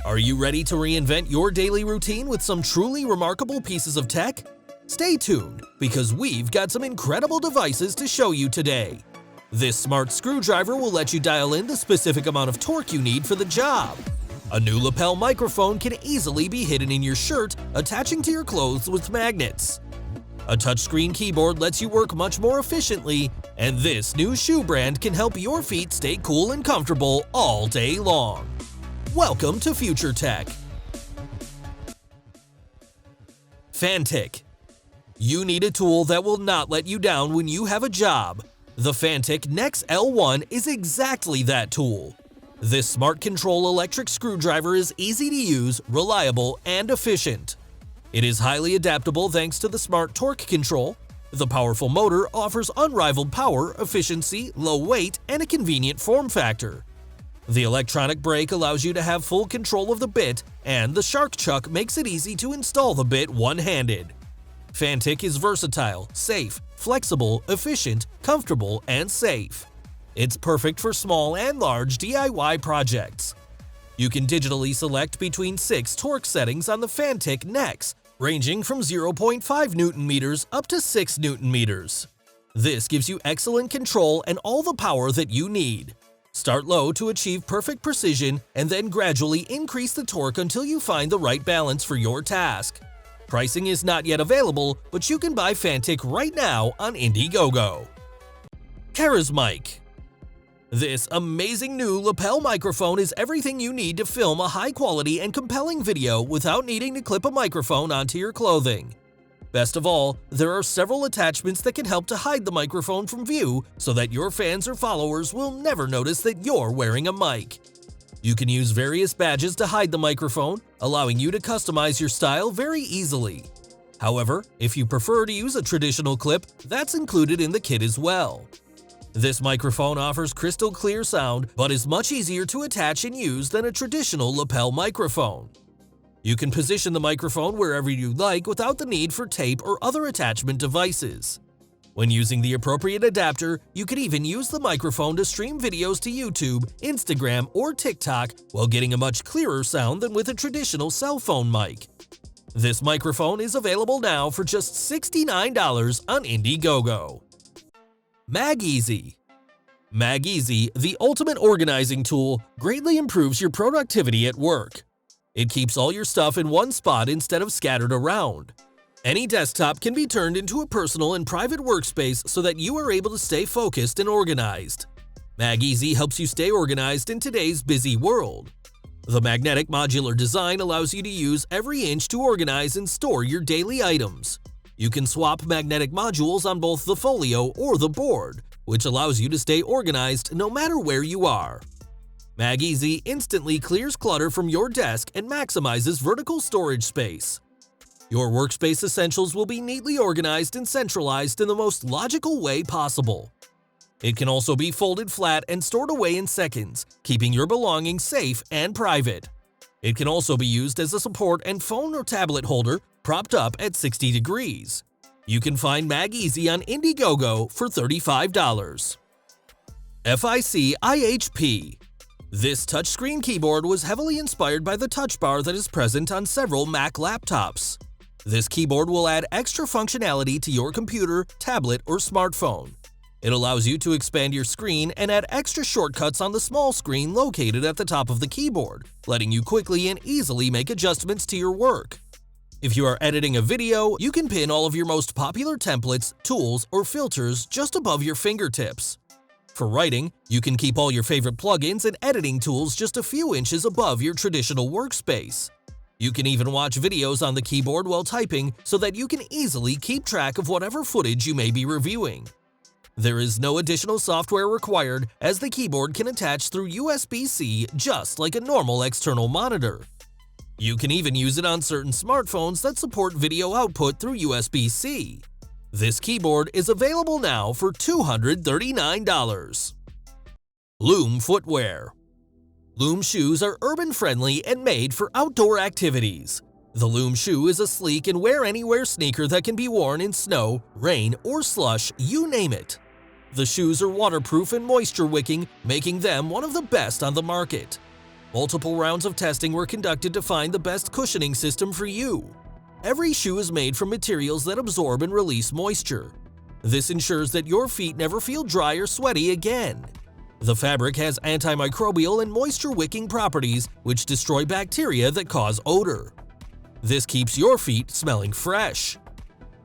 Are you ready to reinvent your daily routine with some truly remarkable pieces of tech? Stay tuned, because we've got some incredible devices to show you today. This smart screwdriver will let you dial in the specific amount of torque you need for the job. A new lapel microphone can easily be hidden in your shirt, attaching to your clothes with magnets. A touchscreen keyboard lets you work much more efficiently, and this new shoe brand can help your feet stay cool and comfortable all day long. Welcome to Future Tech. Fanttik. You need a tool that will not let you down when you have a job. The Fanttik Nex L1 is exactly that tool. This smart control electric screwdriver is easy to use, reliable, and efficient. It is highly adaptable thanks to the smart torque control. The powerful motor offers unrivaled power, efficiency, low weight, and a convenient form factor. The electronic brake allows you to have full control of the bit, and the shark chuck makes it easy to install the bit one-handed. Fanttik is versatile, safe, flexible, efficient, comfortable, and safe. It's perfect for small and large DIY projects. You can digitally select between 6 torque settings on the Fanttik Nex, ranging from 0.5 Nm up to 6 Nm. This gives you excellent control and all the power that you need. Start low to achieve perfect precision, and then gradually increase the torque until you find the right balance for your task. Pricing is not yet available, but you can buy Fanttik right now on Indiegogo. CharisMic. This amazing new lapel microphone is everything you need to film a high-quality and compelling video without needing to clip a microphone onto your clothing. Best of all, there are several attachments that can help to hide the microphone from view so that your fans or followers will never notice that you're wearing a mic. You can use various badges to hide the microphone, allowing you to customize your style very easily. However, if you prefer to use a traditional clip, that's included in the kit as well. This microphone offers crystal clear sound, but is much easier to attach and use than a traditional lapel microphone. You can position the microphone wherever you like without the need for tape or other attachment devices. When using the appropriate adapter, you can even use the microphone to stream videos to YouTube, Instagram, or TikTok while getting a much clearer sound than with a traditional cell phone mic. This microphone is available now for just $69 on Indiegogo. MagEasy. MagEasy, the ultimate organizing tool, greatly improves your productivity at work. It keeps all your stuff in one spot instead of scattered around. Any desktop can be turned into a personal and private workspace so that you are able to stay focused and organized. MagEasy helps you stay organized in today's busy world. The magnetic modular design allows you to use every inch to organize and store your daily items. You can swap magnetic modules on both the folio or the board, which allows you to stay organized no matter where you are. MagEasy instantly clears clutter from your desk and maximizes vertical storage space. Your workspace essentials will be neatly organized and centralized in the most logical way possible. It can also be folded flat and stored away in seconds, keeping your belongings safe and private. It can also be used as a support and phone or tablet holder, propped up at 60 degrees. You can find MagEasy on Indiegogo for $35. FICIHP. This touchscreen keyboard was heavily inspired by the touch bar that is present on several Mac laptops. This keyboard will add extra functionality to your computer, tablet, or smartphone. It allows you to expand your screen and add extra shortcuts on the small screen located at the top of the keyboard, letting you quickly and easily make adjustments to your work. If you are editing a video, you can pin all of your most popular templates, tools, or filters just above your fingertips. For writing, you can keep all your favorite plugins and editing tools just a few inches above your traditional workspace. You can even watch videos on the keyboard while typing so that you can easily keep track of whatever footage you may be reviewing. There is no additional software required, as the keyboard can attach through USB-C just like a normal external monitor. You can even use it on certain smartphones that support video output through USB-C. This keyboard is available now for $239. Loom Footwear. Loom shoes are urban-friendly and made for outdoor activities. The Loom shoe is a sleek and wear-anywhere sneaker that can be worn in snow, rain, or slush, you name it. The shoes are waterproof and moisture-wicking, making them one of the best on the market. Multiple rounds of testing were conducted to find the best cushioning system for you. Every shoe is made from materials that absorb and release moisture. This ensures that your feet never feel dry or sweaty again. The fabric has antimicrobial and moisture-wicking properties which destroy bacteria that cause odor. This keeps your feet smelling fresh.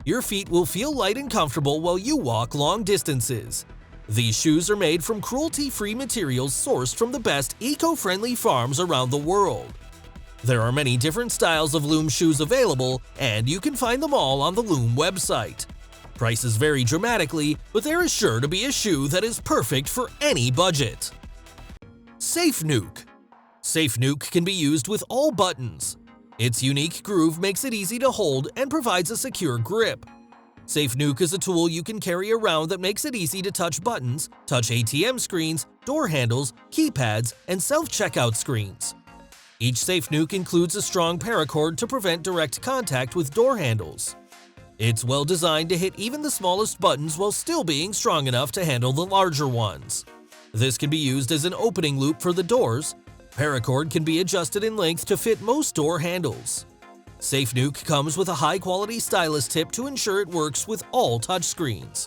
Your feet will feel light and comfortable while you walk long distances. These shoes are made from cruelty-free materials sourced from the best eco-friendly farms around the world. There are many different styles of Loom shoes available, and you can find them all on the Loom website. Prices vary dramatically, but there is sure to be a shoe that is perfect for any budget. Safe NUKE. Safe NUKE can be used with all buttons. Its unique groove makes it easy to hold and provides a secure grip. Safe NUKE is a tool you can carry around that makes it easy to touch buttons, touch ATM screens, door handles, keypads, and self-checkout screens. Each Safe NUKE includes a strong paracord to prevent direct contact with door handles. It's well designed to hit even the smallest buttons while still being strong enough to handle the larger ones. This can be used as an opening loop for the doors. Paracord can be adjusted in length to fit most door handles. Safe NUKE comes with a high-quality stylus tip to ensure it works with all touchscreens.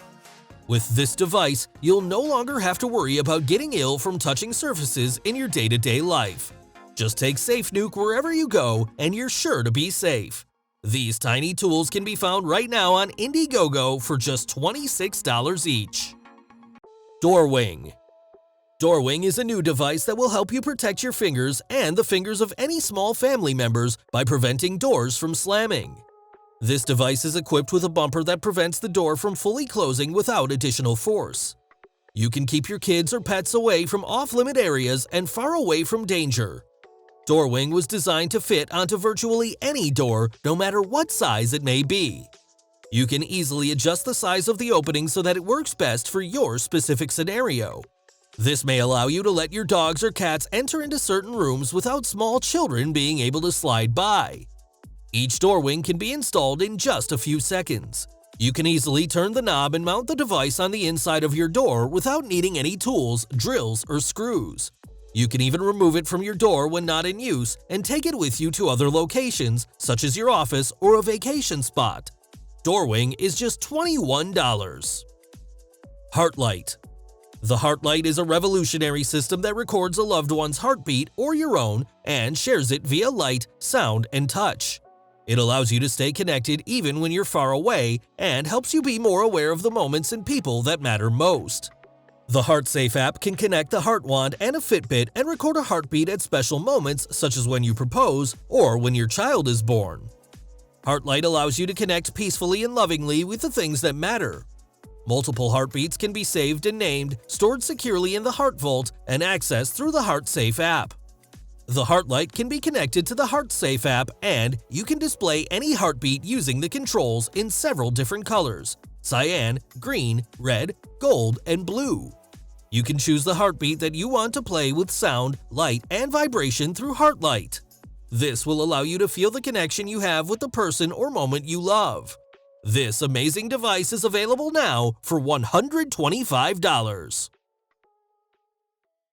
With this device, you'll no longer have to worry about getting ill from touching surfaces in your day-to-day life. Just take Safe NUKE wherever you go and you're sure to be safe. These tiny tools can be found right now on Indiegogo for just $26 each. DOORWING. DOORWING is a new device that will help you protect your fingers and the fingers of any small family members by preventing doors from slamming. This device is equipped with a bumper that prevents the door from fully closing without additional force. You can keep your kids or pets away from off-limit areas and far away from danger. DOORWING was designed to fit onto virtually any door, no matter what size it may be. You can easily adjust the size of the opening so that it works best for your specific scenario. This may allow you to let your dogs or cats enter into certain rooms without small children being able to slide by. Each DOORWING can be installed in just a few seconds. You can easily turn the knob and mount the device on the inside of your door without needing any tools, drills, or screws. You can even remove it from your door when not in use and take it with you to other locations, such as your office or a vacation spot. DOORWING is just $21. HeartLight. The HeartLight is a revolutionary system that records a loved one's heartbeat or your own and shares it via light, sound, and touch. It allows you to stay connected even when you're far away and helps you be more aware of the moments and people that matter most. The HeartSafe app can connect the heart wand and a Fitbit and record a heartbeat at special moments such as when you propose or when your child is born. HeartLight allows you to connect peacefully and lovingly with the things that matter. Multiple heartbeats can be saved and named, stored securely in the Heart Vault, and accessed through the HeartSafe app. The HeartLight can be connected to the HeartSafe app, and you can display any heartbeat using the controls in several different colors: cyan, green, red, gold, and blue. You can choose the heartbeat that you want to play with sound, light, and vibration through HeartLight. This will allow you to feel the connection you have with the person or moment you love. This amazing device is available now for $125.